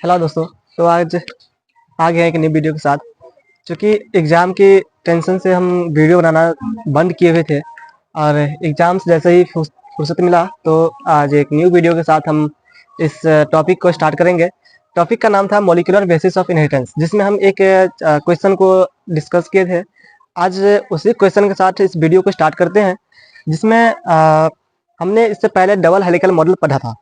Hello दोस्तों। तो आज आ गए एक नई वीडियो के साथ। चूँकि एग्ज़ाम की टेंशन से हम वीडियो बनाना बंद किए हुए थे और एग्ज़ाम से जैसे ही फुर्सत मिला तो आज एक न्यू वीडियो के साथ हम इस टॉपिक को स्टार्ट करेंगे। टॉपिक का नाम था मॉलिक्यूलर बेसिस ऑफ इनहेरिटेंस, जिसमें हम एक क्वेश्चन को डिस्कस किए थे। आज उसी क्वेश्चन के साथ इस वीडियो को स्टार्ट करते हैं, जिसमें हमने इससे पहले डबल हेलिकल मॉडल पढ़ा था,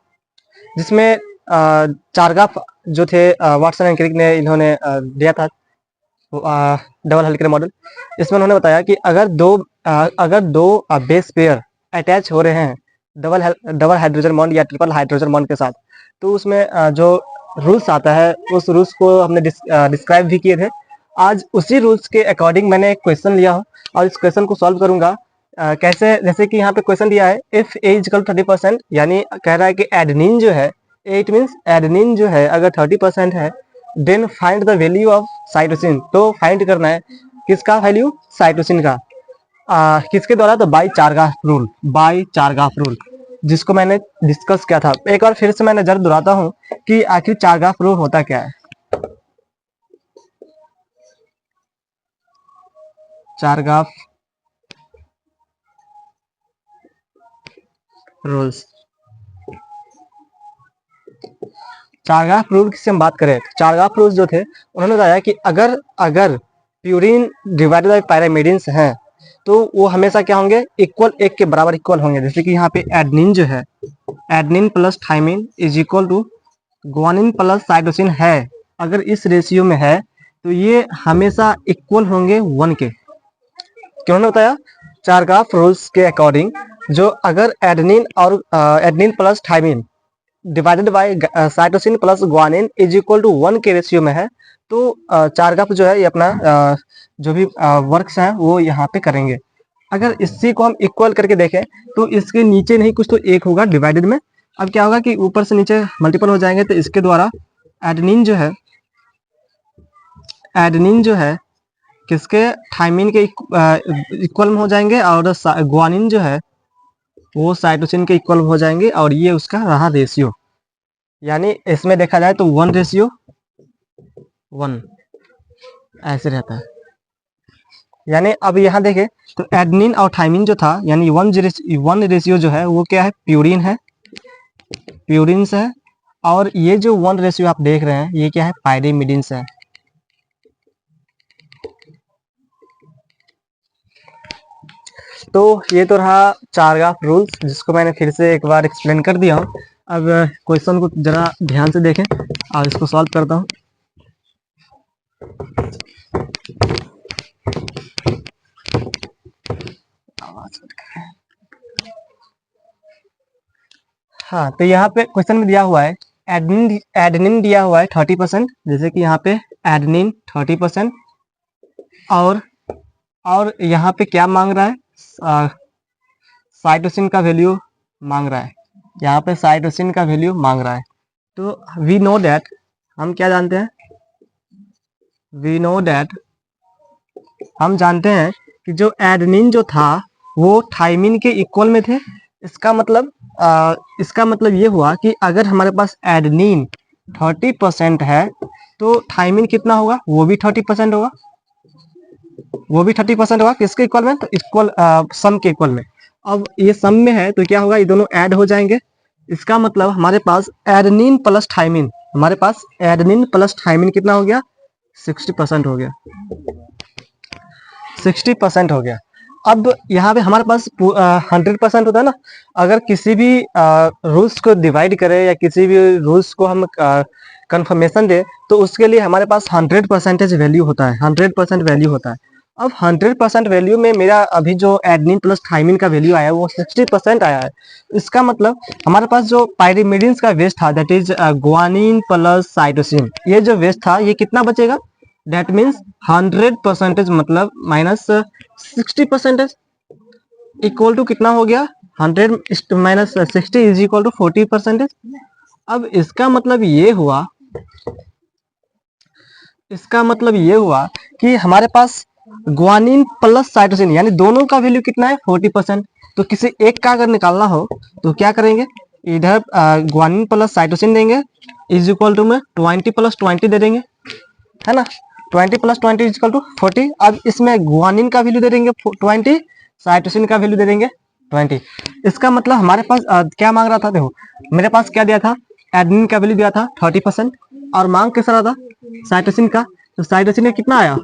जिसमें चारगाफ जो थे वाटसन एंड क्रिक ने इन्होंने दिया था डबल हेलिकल मॉडल। इसमें उन्होंने बताया कि अगर दो बेस पेयर अटैच हो रहे हैं डबल हाइड्रोजन बॉन्ड या ट्रिपल हाइड्रोजन बॉन्ड के साथ, तो उसमें जो रूल्स आता है उस रूल्स को हमने डिस्क्राइब भी किए थे। आज उसी रूल्स के अकॉर्डिंग मैंने एक क्वेश्चन लिया हूँ और इस क्वेश्चन को सॉल्व करूंगा। कैसे, जैसे कि यहाँ पे क्वेश्चन दिया है इफ ए इज इक्वल 30%, यानी कह रहा है कि एडेनिन जो है, इट मीन्स एडेनिन जो है अगर 30% है, then find the value of cytosine. तो फाइंड करना है किसका वैल्यू, साइटोसिन का। किसके द्वारा, तो बाय चारगाफ रूल, जिसको मैंने डिस्कस किया था। एक बार फिर से मैं नजर दोहराता हूँ कि आखिर चारगाफ रूल होता क्या है। चारगाफ रूल्स, चारगाफ रूल की हम बात करें तो चारगाफ रूल्स जो थे, उन्होंने बताया कि अगर प्यूरिन डिवाइडेड बाय पैरामिडिन्स हैं तो वो हमेशा क्या होंगे, इक्वल, एक के बराबर इक्वल होंगे। जैसे कि यहाँ पे एडनिन जो है, adenine plus thymine is equal to guanine plus cytosine है, अगर इस रेशियो में है तो ये हमेशा इक्वल होंगे 1 के। क्यों ने बताया, चारगाफ रूल्स के अकॉर्डिंग जो अगर adenine plus thymine divided by cytosine plus guanine is equal to 1 के रेशियो में है, तो चारगाफ जो है ये अपना जो भी वर्क्स हैं वो यहाँ पे करेंगे। अगर इसी को हम इक्वल करके देखें तो इसके नीचे नहीं कुछ तो एक होगा डिवाइडेड में। अब क्या होगा कि ऊपर से नीचे मल्टीपल हो जाएंगे, तो इसके द्वारा एडेनिन जो है किसके, थाइमिन के इक्वल में हो जाएंगे, और ग्वानिन जो है वो साइटोसिन के इक्वल हो जाएंगे, और ये उसका रहा रेशियो। यानी इसमें देखा जाए तो 1:1 ऐसे रहता है। यानी अब यहाँ देखें तो एडनिन और थाइमिन जो था, यानी 1 रेशियो जो है वो क्या है, प्यूरिन से है, और ये जो 1 रेशियो आप देख रहे हैं ये क्या है, पायरिमिडिन से है। तो ये तो रहा चारगाफ रूल्स, जिसको मैंने फिर से एक बार एक्सप्लेन कर दिया हूँ। अब क्वेश्चन को जरा ध्यान से देखें और इसको सॉल्व करता हूँ। हाँ, तो यहाँ पे क्वेश्चन में दिया हुआ है एडेनिन दिया हुआ है 30%, जैसे कि यहाँ पे एडेनिन 30%, और यहाँ पे क्या मांग रहा है, साइटोसिन का वैल्यू मांग रहा है। यहाँ पे साइटोसिन का वैल्यू मांग रहा है। तो वी नो दैट, हम क्या जानते हैं, हम जानते हैं कि जो एडेनिन जो था वो थाइमिन के इक्वल में थे। इसका मतलब ये हुआ कि अगर हमारे पास एडेनिन 30% है तो थाइमिन कितना होगा, वो भी 30% होगा, किसके इक्वल में, तो इक्वल सम के इक्वल में। अब ये सम में है तो क्या होगा, ये दोनों ऐड हो जाएंगे। इसका मतलब हमारे पास एडेनिन प्लस थाइमिन, कितना हो गया, 60% हो गया, 60% हो गया। अब यहाँ पे हमारे पास 100% होता है ना। अगर किसी भी रूल्स को डिवाइड करें या किसी भी रूल्स को हम कंफर्मेशन दे तो उसके लिए हमारे पास 100% वैल्यू होता है, 100% वैल्यू होता है। अब 100% वैल्यू में मेरा अभी जो एडेनिन प्लस थाइमिन का वैल्यू आया है वो 60% आया है। इसका मतलब हमारे पास जो पायरिमिडिन्स का वेस्ट था, that is guanine plus cytosine, ये जो वेस्ट था ये कितना बचेगा, दैट मीन्स 100% मतलब माइनस 60% इक्वल टू कितना हो गया, 100 माइनस 60 इज इक्वल टू 40%। अब इसका मतलब ये हुआ कि हमारे पास ग्वानिन प्लस साइटोसिन यानी दोनों का वैल्यू कितना है, 40%। तो किसी एक का अगर निकालना हो तो क्या करेंगे, इधर ग्वानिन प्लस साइटोसिन देंगे इज इक्वल टू में 20 + 20 दे देंगे, है ना। 20 + 20 इज इक्वल टू 40। अब इसमें गुआनिन का वैल्यू दे देंगे 20, साइटोसिन का वैल्यू दे देंगे 20। इसका मतलब हमारे पास क्या मांग रहा था, देखो मेरे पास क्या दिया था, एडेनिन का वैल्यू दिया था 30% और मांग किस रहा था साइटोसिन का। तो साइटोसिन में कितना आया,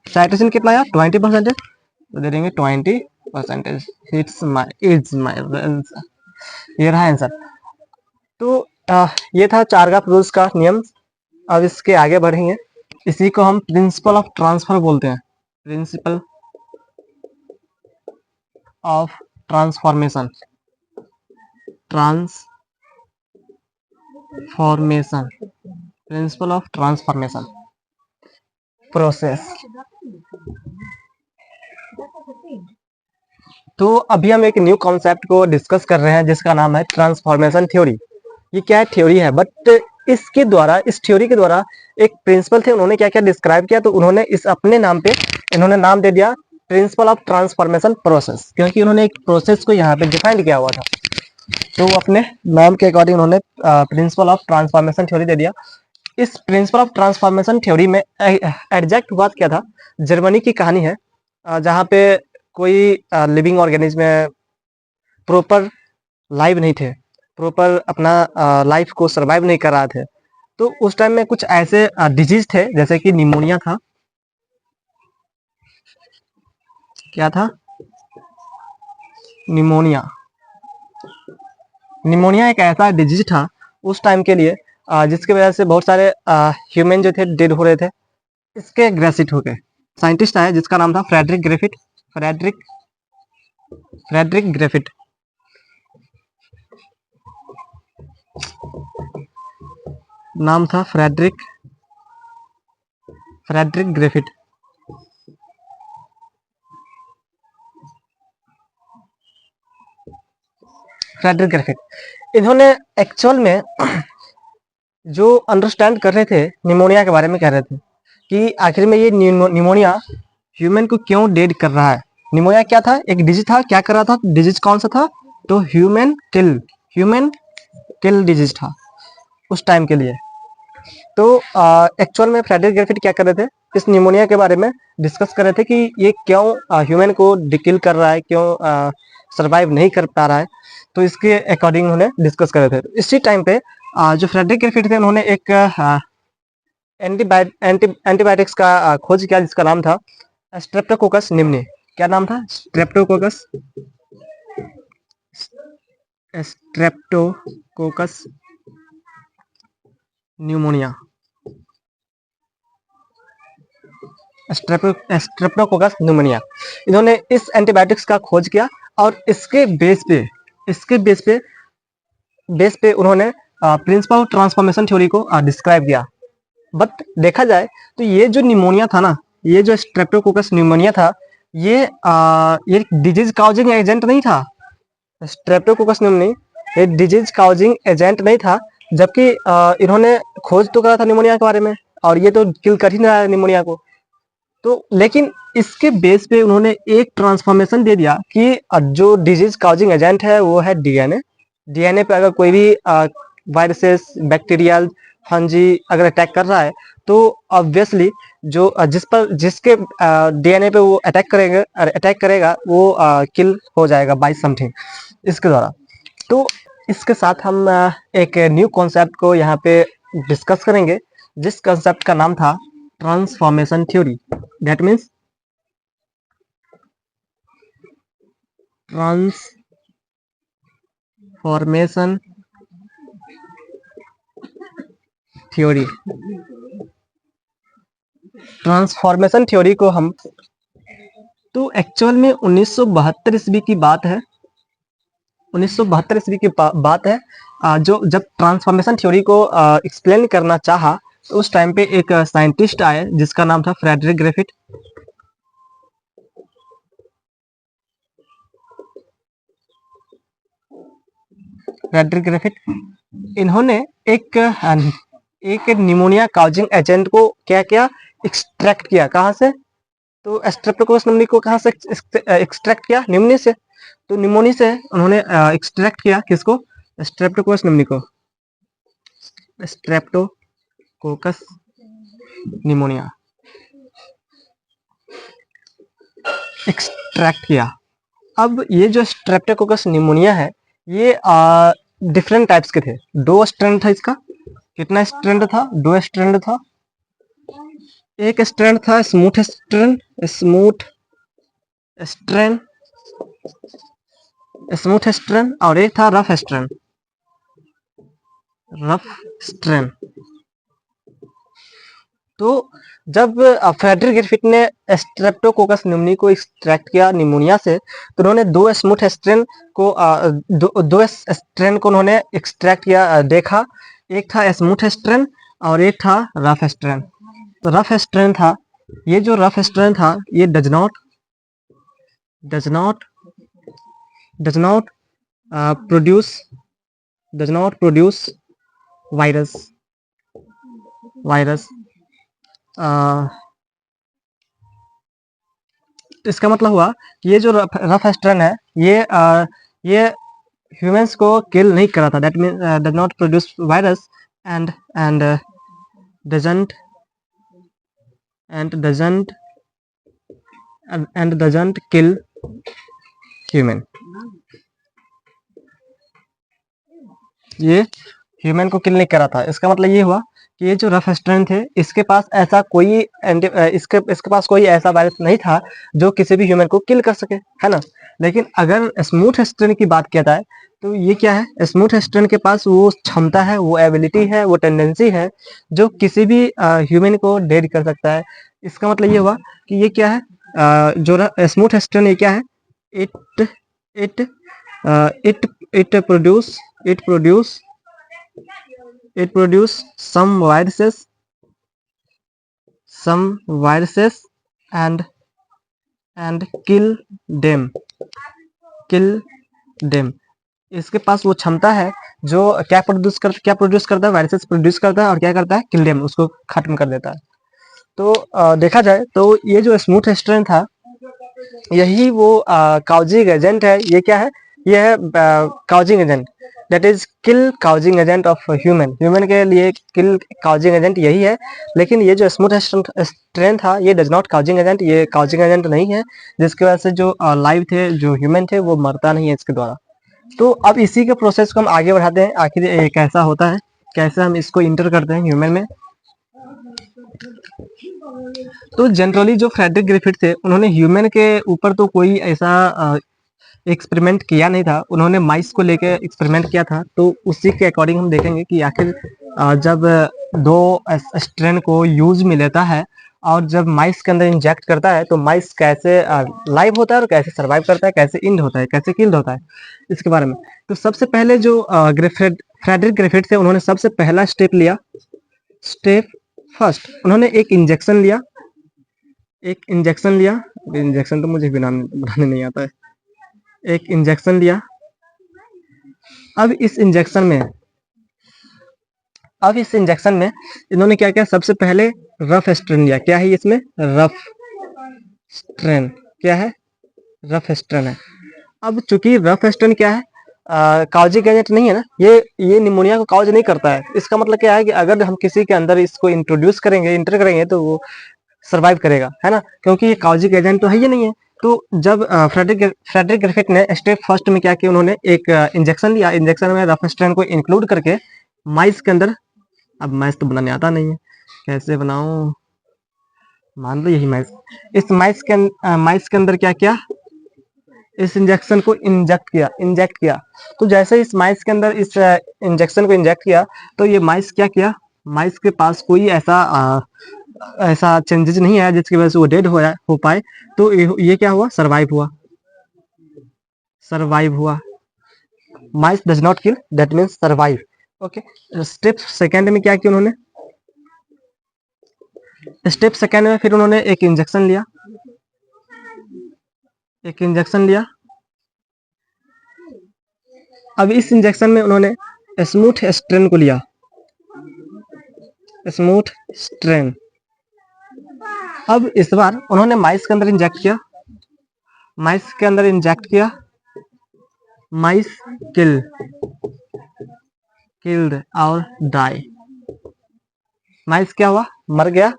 साइटोसिन कितना आया 20%, तो दे देंगे 20%। इट्स माय आंसर, ये रहा आंसर। तो ये था चारग्राफ रूल्स का नियम। अब इसके आगे बढ़ेंगे, इसी को हम प्रिंसिपल ऑफ ट्रांसफर बोलते हैं, principle of transformation, principle of transformation process. तो अभी हम एक न्यू कॉन्सेप्ट को डिस्कस कर रहे हैं जिसका नाम है ट्रांसफॉर्मेशन थ्योरी। ये क्या है, थ्योरी है, बट इसके द्वारा, इस थ्योरी के द्वारा एक प्रिंसिपल थे, उन्होंने क्या क्या डिस्क्राइब किया, तो उन्होंने इस अपने नाम पे इन्होंने नाम दे दिया प्रिंसिपल ऑफ ट्रांसफॉर्मेशन प्रोसेस, क्योंकि उन्होंने एक प्रोसेस को यहाँ पे डिफाइंड किया हुआ था। तो अपने नाम के अकॉर्डिंग उन्होंने प्रिंसिपल ऑफ ट्रांसफॉर्मेशन थ्योरी दे दिया। इस प्रिंसिपल ऑफ ट्रांसफॉर्मेशन थ्योरी में एग्जैक्ट बात क्या था, जर्मनी की कहानी है, जहाँ पे कोई लिविंग ऑर्गेनिज्म प्रॉपर लाइव नहीं थे, प्रॉपर अपना लाइफ को सरवाइव नहीं कर रहा थे। तो उस टाइम में कुछ ऐसे डिजीज थे, जैसे कि निमोनिया था, क्या था, निमोनिया। निमोनिया एक ऐसा डिजीज था उस टाइम के लिए जिसकी वजह से बहुत सारे ह्यूमन जो थे डेड हो रहे थे। इसके ग्रेसिट हो गए, साइंटिस्ट आए जिसका नाम था फ्रेडरिक ग्रिफिथ, फ्रेडरिक ग्रिफिथ। नाम था फ्रेडरिक ग्रिफिथ। फ्रेडरिक ग्रिफिथ इन्होंने एक्चुअल में जो अंडरस्टैंड कर रहे थे निमोनिया के बारे में, कह रहे थे कि आखिर में ये निमोनिया ह्यूमन को क्यों डेड कर रहा है। निमोनिया क्या था, एक डिजीज था, क्या कर रहा था, डिजीज कौन सा था, तो ह्यूमन किल डिजीज था उस टाइम के लिए। तो एक्चुअल में फ्रेडरिक ग्रिफिथ क्या कर रहे थे, इस निमोनिया के बारे में डिस्कस कर रहे थे कि ये क्यों ह्यूमन को डिकिल कर रहा है, क्यों सरवाइव नहीं कर पा रहा है। तो इसके अकॉर्डिंग उन्होंने डिस्कस कर रहे थे। इसी टाइम पे जो फ्रेडरिक ग्रिफिथ थे, उन्होंने एक एंटीबायोटिक्स का खोज किया जिसका नाम था स्ट्रेप्टोकोकस निम्नी। क्या नाम था, स्ट्रेप्टोकोकस न्यूमोनिया, स्ट्रेप्टोकोकस न्यूमोनिया। इन्होंने इस एंटीबायोटिक्स का खोज किया और इसके बेस पे उन्होंने प्रिंसिपल ऑफ ट्रांसफॉर्मेशन थ्योरी को डिस्क्राइब किया। बट देखा जाए तो ये जो निमोनिया था ना, ये जो स्ट्रेप्टोकोकस न्यूमोनिया था, ये डिजीज काउजिंग एजेंट नहीं था। स्ट्रेप्टोकोकस न्यूमोनिया ये डिजीज काउजिंग एजेंट नहीं था, जबकि इन्होंने खोज तो करा था निमोनिया के बारे में, और ये तो किल कर ही नहीं रहा है निमोनिया को। तो लेकिन इसके बेस पे उन्होंने एक ट्रांसफॉर्मेशन दे दिया कि जो डिजीज काउजिंग एजेंट है वो है डीएनए। डीएनए पे अगर कोई भी वायरसेस, बैक्टीरियल, फंजी अगर अटैक कर रहा है, तो ऑब्वियसली जो जिसके डीएनए पे वो अटैक करेगा वो किल हो जाएगा बाय समथिंग इसके द्वारा। तो इसके साथ हम एक न्यू कॉन्सेप्ट को यहाँ पे डिस्कस करेंगे, जिस कॉन्सेप्ट का नाम था transformation theory. That means transformation theory. Transformation theory को हम, तो एक्चुअल में 1972 ईस्वी की बात है, 1972 ईस्वी की बात है। जो जब ट्रांसफॉर्मेशन थ्योरी को एक्सप्लेन करना चाहा, तो उस टाइम पे एक साइंटिस्ट आए जिसका नाम था फ्रेडरिक ग्रिफिथ। फ्रेडरिक ग्रिफिथ इन्होंने एक निमोनिया काउजिंग एजेंट को क्या किया, एक्सट्रैक्ट किया। कहाँ से, तो स्ट्रेप्टोकोकस निम्नी को कहाँ से एक्सट्रैक्ट किया, निम्नी से। तो निमोनी से उन्होंने एक्सट्रैक्ट किया किसको, स्ट्रेप्टोकोकस निम्नी को। स्ट्रेप्टोकोकस निमोनिया एक्सट्रैक्ट किया। अब ये जो स्ट्रेप्टोकोकस निमोनिया है ये डिफरेंट टाइप्स के थे। 2 स्ट्रैंड था इसका। कितना स्ट्रैंड था? 2 स्ट्रैंड था। एक स्ट्रैंड था स्मूथ स्ट्रैंड, और एक था रफ स्ट्रैंड। तो जब फ्रेडरिक ग्रिफिथ ने स्ट्रेप्टोकोकस निमोनिया को एक्सट्रैक्ट किया निमोनिया से, तो उन्होंने 2 स्मूथ स्ट्रेन को दो स्ट्रेन को उन्होंने एक्सट्रैक्ट किया, देखा। एक था स्मूथ स्ट्रेन और एक था रफ स्ट्रेन। तो रफ स्ट्रेन था, ये जो रफ स्ट्रेन था ये डज नॉट प्रोड्यूस वायरस। इसका मतलब हुआ कि ये जो रफ स्ट्रेन है ये ह्यूमंस को किल नहीं कर रहा था। That mean does not produce virus and doesn't kill human. ये ह्यूमन को किल नहीं कर रहा था। इसका मतलब ये हुआ कि ये जो रफ स्ट्रेन थे इसके पास ऐसा कोई इसके पास कोई ऐसा वायरस नहीं था जो किसी भी ह्यूमन को किल कर सके, है ना। लेकिन अगर स्मूथ स्ट्रेन की बात किया जाए तो ये क्या है? स्मूथ स्ट्रेन के पास वो क्षमता है, वो एबिलिटी है, वो टेंडेंसी है जो किसी भी ह्यूमन को डेड कर सकता है। इसका मतलब ये हुआ कि ये क्या है? जो स्मूथ स्ट्रेन ये क्या है? It produce some viruses and kill them। इसके पास वो क्षमता है जो क्या प्रोड्यूस करता है? वायरसेस प्रोड्यूस करता है और क्या करता है? किल देम, उसको खत्म कर देता है। तो देखा जाए तो ये जो स्मूथ स्ट्रेन था यही वो काउजिंग एजेंट है। ये क्या है? ये है causing agent, that is kill causing agent of human के लिए किल काउजिंग एजेंट यही है। लेकिन ये जो स्मूथ स्ट्रेन था ये डज नॉट काउजिंग एजेंट, ये काउजिंग एजेंट नहीं है, जिसकी वजह से जो लाइव थे, जो ह्यूमन थे, वो मरता नहीं है इसके द्वारा। तो अब इसी के प्रोसेस को हम आगे बढ़ाते हैं, आखिर ये कैसा होता है, कैसे हम इसको इंटर करते हैं ह्यूमन में। तो जनरली जो फ्रेडरिक ग्रिफिथ थे उन्होंने ह्यूमन के ऊपर तो कोई ऐसा एक्सपेरिमेंट किया नहीं था। उन्होंने माइस को लेकर एक्सपेरिमेंट किया था। तो उसी के अकॉर्डिंग हम देखेंगे कि आखिर जब 2 स्ट्रेन को यूज में लेता है और जब माइस के अंदर इंजेक्ट करता है तो माइस कैसे लाइव होता है और कैसे सर्वाइव करता है, कैसे इंड होता है, कैसे किल्ड होता है, इसके बारे में। तो सबसे पहले जो फ्रेडरिक ग्रिफिथ थे उन्होंने सबसे पहला स्टेप लिया। स्टेप फर्स्ट, उन्होंने एक इंजेक्शन लिया। इंजेक्शन तो मुझे बनाने नहीं आता है। एक इंजेक्शन लिया। अब इस इंजेक्शन में इन्होंने क्या किया? सबसे पहले रफ स्ट्रेन लिया। क्या है इसमें? Rough strain. क्या है? रफ स्ट्रेन है। अब चूंकि रफ स्ट्रेन क्या है? काउजिंग एजेंट नहीं है ना, ये निमोनिया को काउज नहीं करता है। इसका मतलब क्या है कि अगर हम किसी के अंदर इसको इंटर करेंगे तो वो सर्वाइव करेगा, है ना, क्योंकि ये काउजिंग एजेंट तो है ही नहीं है। तो जब फ्रेडरिक ग्रिफिथ ने स्टेप फर्स्ट में क्या किया? उन्होंने एक इंजेक्शन लिया। इंजेक्शन में रफ स्ट्रेन को इंक्लूड करके माइस के अंदर, अब माइस तो बनाने आता नहीं है, कैसे बनाऊं, मान लो यही माइस। इस माइस के अंदर क्या किया? इस इंजेक्शन को इंजेक्ट किया। तो जैसे इस माइस के अंदर इस इंजेक्शन को इंजेक्ट किया तो ये माइस क्या किया? माइस के पास कोई ऐसा चेंजेस नहीं है जिसकी वजह से वो डेड हो पाए। तो ये क्या हुआ? सर्वाइव हुआ। Mice does not kill, that means survive. Okay. Step second में क्या किया उन्होंने? स्टेप सेकेंड में फिर उन्होंने एक इंजेक्शन लिया। अब इस इंजेक्शन में उन्होंने स्मूथ स्ट्रेन को लिया। Smooth strain. अब इस बार उन्होंने माइस के अंदर इंजेक्ट किया। माइस किल्ड और डाई। माइस क्या हुआ, मर गया।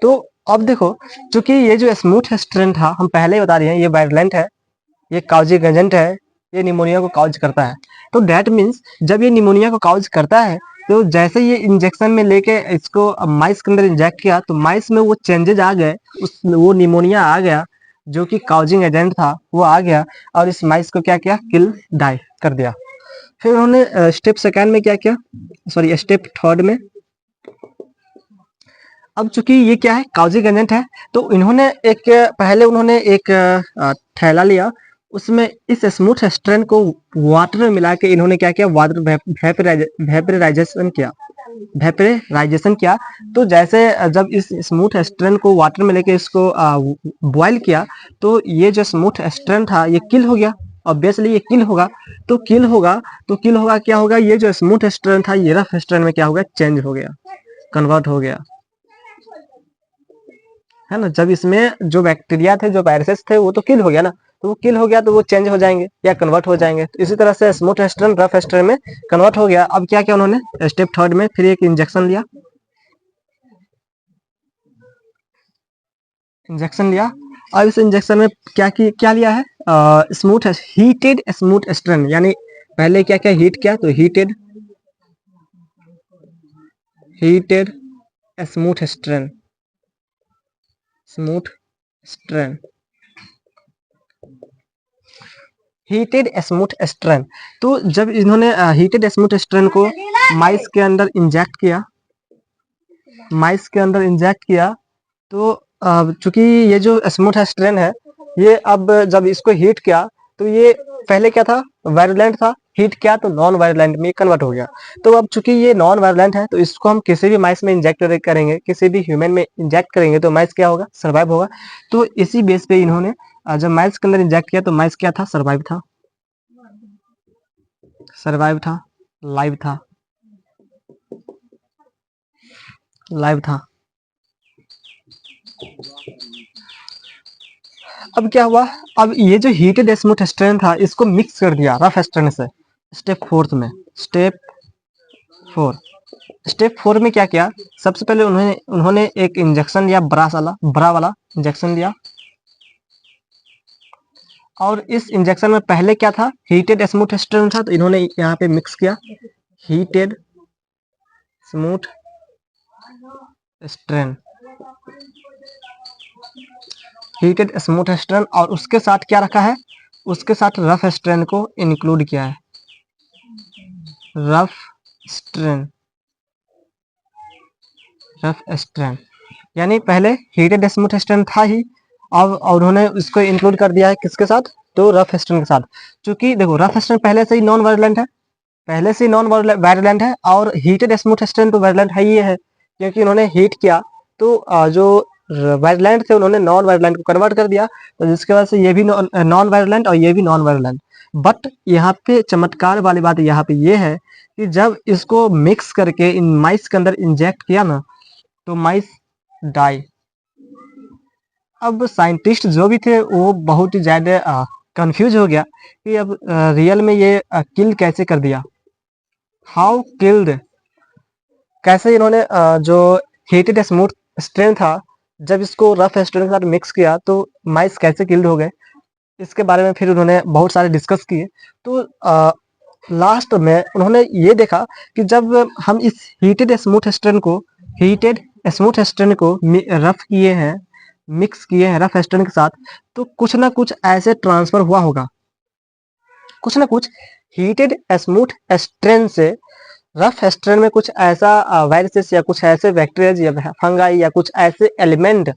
तो अब देखो, चूंकि ये जो स्मूथ स्ट्रेन था, हम पहले ही बता रहे हैं ये वायरलेंट है, ये काउजिंग एजेंट है, ये निमोनिया को काउज करता है। तो दैट मीन्स जब ये निमोनिया को काउज करता है, तो जैसे ये इंजेक्शन में लेके इसको माइस के अंदर इंजेक्ट किया, तो माइस में वो चेंजेज आ गए, वो निमोनिया आ गया जो कि काउजिंग एजेंट था, वो आ गया और इस माइस को क्या किया, किल डाई कर दिया। फिर उन्होंने स्टेप सेकेंड में क्या किया, सॉरी स्टेप थर्ड में, अब चूंकि ये क्या है, काउजिंग एजेंट है, तो इन्होंने पहले उन्होंने एक थैला लिया, उसमें इस स्मूथ स्ट्रेन को वाटर में मिला के इन्होंने क्या किया, वाटर वेपराइजेशन किया, वेपराइजेशन किया। तो जैसे जब इस स्मूथ स्ट्रेन को वाटर में लेके इसको बॉयल किया, तो ये जो स्मूथ स्ट्रेन था ये किल हो गया। ऑब्वियसली ये किल होगा, तो किल होगा क्या होगा, ये जो स्मूथ स्ट्रेन था ये रफ स्ट्रेन में क्या हो गया, चेंज हो गया, कन्वर्ट हो गया, है ना। जब इसमें जो बैक्टीरिया थे, जो वायरसेस थे, वो तो किल हो गया ना, तो वो किल हो गया तो वो चेंज हो जाएंगे या कन्वर्ट हो जाएंगे। तो इसी तरह से स्मूथ स्ट्रेन रफ स्ट्रेन में कन्वर्ट हो गया। अब क्या किया उन्होंने, स्टेप थर्ड में फिर एक इंजेक्शन लिया, और इस इंजेक्शन में क्या लिया है, हीटेड स्मूथ स्ट्रेन, यानी पहले क्या क्या हीट किया, तो heated smooth strain, heated smooth strain. तो जब इन्होंने हीटेड स्मूथ स्ट्रेन को माइस के अंदर इंजेक्ट किया, तो चूंकि ये जो स्मूथ स्ट्रेन है, ये अब जब इसको हीट किया, तो ये पहले क्या था, वायरुलेंट था, हीट किया तो नॉन वायरुलेंट में कन्वर्ट हो गया। तो अब चूंकि ये नॉन वायरुलेंट है, तो इसको हम किसी भी माइस में इंजेक्ट करेंगे, किसी भी ह्यूमन में इंजेक्ट करेंगे, तो माइस क्या होगा, सर्वाइव होगा। तो इसी बेस पे इन्होंने जब माइस के अंदर इंजेक्ट किया, तो माइस क्या था, सर्वाइव था, लाइव था। अब क्या हुआ, अब ये जो हीटेड स्मूथ स्ट्रेन था, इसको मिक्स कर दिया रफ स्ट्रेन से। स्टेप फोर में क्या किया, सबसे पहले उन्होंने एक इंजेक्शन लिया, बड़ा वाला इंजेक्शन लिया, और इस इंजेक्शन में पहले क्या था, हीटेड स्मूथ स्ट्रेन था, तो इन्होंने यहाँ पे मिक्स किया हीटेड स्मूथ स्ट्रेन, और उसके साथ क्या रखा है, उसके साथ रफ स्ट्रेन को इंक्लूड किया है, रफ स्ट्रेन, यानी पहले हीटेड स्मूथ स्ट्रेन था ही, अब और उन्होंने उसको इंक्लूड कर दिया है किसके साथ, तो रफ स्ट्रेन के साथ। क्योंकि देखो रफ स्ट्रेन पहले से ही नॉन वायरुलेंट है, और हीटेड स्मूथ स्ट्रेन तो वायरुलेंट है ही है, क्योंकि उन्होंने हीट किया, तो जो वायरुलेंट थे उन्होंने नॉन वायरुलेंट को कन्वर्ट कर दिया, तो जिसके वजह से ये भी नॉन वायरुलेंट और ये भी नॉन वायरुलेंट। बट यहाँ पे चमत्कार वाली बात यहाँ पे ये है कि जब इसको मिक्स करके इन माइस के अंदर इंजेक्ट किया ना, तो माइस डाई। अब साइंटिस्ट जो भी थे वो बहुत ही ज्यादा कंफ्यूज हो गया कि अब रियल में ये किल कैसे कर दिया, हाउ किल्ड, कैसे इन्होंने जो हीटेड स्मूथ स्ट्रेन था, जब इसको रफ स्ट्रेन के साथ मिक्स किया, तो माइस कैसे किल्ड हो गए, इसके बारे में फिर उन्होंने बहुत सारे डिस्कस किए। तो लास्ट में उन्होंने ये देखा कि जब हम इस हीटेड स्मूथ स्ट्रेन को रफ किए हैं, मिक्स किए हैं रफ स्ट्रेन के साथ, तो कुछ ना कुछ ऐसे ट्रांसफर हुआ होगा, कुछ ना कुछ हीटेड स्मूथ स्ट्रेन से रफ स्ट्रेन में कुछ ऐसा वायरसेस या कुछ ऐसे बैक्टीरिया या फंगाई या कुछ ऐसे एलिमेंट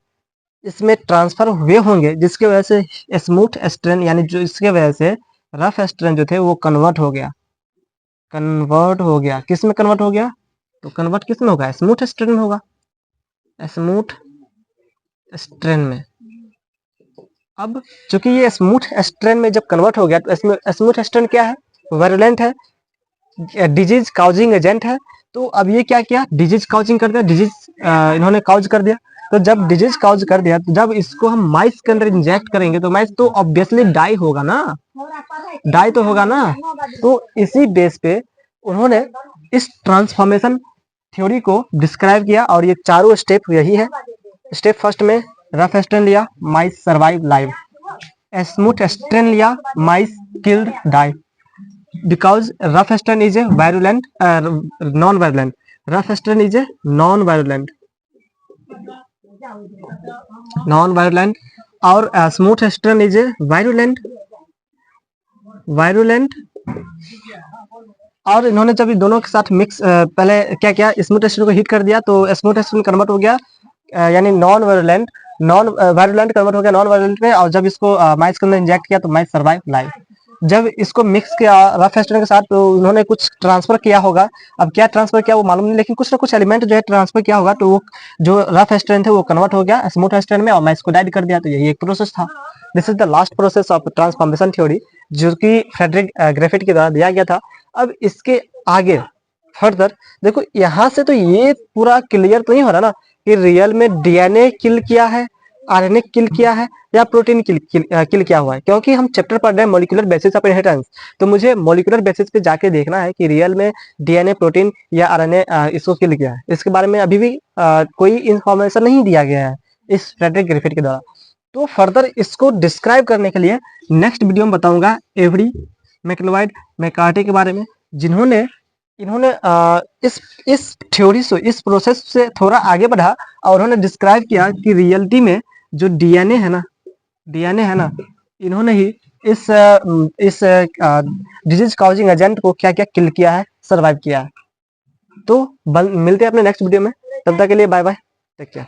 इसमें ट्रांसफर हुए होंगे, जिसके वजह से स्मूथ स्ट्रेन, यानी जो इसके वजह से रफ स्ट्रेन जो थे वो कन्वर्ट हो गया, किस में कन्वर्ट हो गया, तो कन्वर्ट किस में होगा, स्मूथ स्ट्रेन में होगा, स्मूथ स्ट्रेन में। अब चूंकि ये स्मूथ स्ट्रेन में जब कन्वर्ट हो गया, तो इसमें स्मूथ स्ट्रेन क्या है, वायरुलेंट है, डिजीज काउजिंग एजेंट है। तो अब ये क्या किया, डिजीज काउजिंग कर दिया, इन्होंने काउज कर दिया। तो जब डिजीज काउज कर दिया, तो जब इसको हम माइस के अंदर इंजेक्ट करेंगे, तो माइस तो ऑब्वियसली डाई होगा ना, तो इसी बेस पे उन्होंने इस ट्रांसफॉर्मेशन थ्योरी को डिस्क्राइब किया और ये चारों स्टेप यही है। स्टेप फर्स्ट में रफ स्ट्रेन लिया, mice survive live. Smooth strain लिया, mice killed die. Because rough strain is a virulent non virulent, rough strain is a non virulent और smooth strain is a virulent. और इन्होंने जब दोनों के साथ मिक्स पहले क्या किया, स्मूथ स्ट्रेन को हिट कर दिया तो स्मूथ स्ट्रेन कन्वर्ट हो गया यानी नॉन वायरुलेंट कन्वर्ट हो गया नॉन वायरुलेंट में। और जब इसको माइस के अंदर इंजेक्ट किया तो माइस सर्वाइव लाइव। जब इसको मिक्स किया रफ स्ट्रेन के साथ तो उन्होंने कुछ ट्रांसफर किया होगा, अब क्या ट्रांसफर किया वो मालूम नहीं, लेकिन कुछ ना कुछ एलिमेंट जो है ट्रांसफर किया होगा तो वो जो रफ स्ट्रेन थे वो कन्वर्ट हो गया स्मूथ स्ट्रेन में और माइस को डाइड कर दिया। तो यही एक प्रोसेस था। This is the last process of transformation theory जो कि फ्रेडरिक ग्रिफिथ के द्वारा दिया गया था। अब इसके आगे फर्दर देखो, यहाँ से तो ये पूरा क्लियर तो नहीं हो रहा ना कि रियल में डीएनए किल किया है, आरएनए किल किया है या प्रोटीन किल किया हुआ है, क्योंकि हम चैप्टर पढ़ रहे हैं मॉलिक्यूलर बेसिस ऑफ इनहेरिटेंस। तो मुझे मॉलिक्यूलर बेसिस पे जाके देखना है कि रियल में डीएनए प्रोटीन या आरएनए इसको किल किया है। इसके बारे में अभी भी कोई इंफॉर्मेशन नहीं दिया गया है इस फ्रेडरिक ग्रिफिथ के द्वारा। तो फर्दर इसको डिस्क्राइब करने के लिए नेक्स्ट वीडियो में बताऊंगा एवरी, मैक्लोइड, मैकार्टी के बारे में, जिन्होंने इस थ्योरी से, इस प्रोसेस से थोड़ा आगे बढ़ा और उन्होंने डिस्क्राइब किया कि रियलिटी में जो डीएनए है ना, इन्होंने ही इस डिजीज कॉजिंग एजेंट को क्या क्या किल किया है, सर्वाइव किया है। तो मिलते हैं अपने नेक्स्ट वीडियो में, तब तक के लिए बाय बाय, टेक केयर।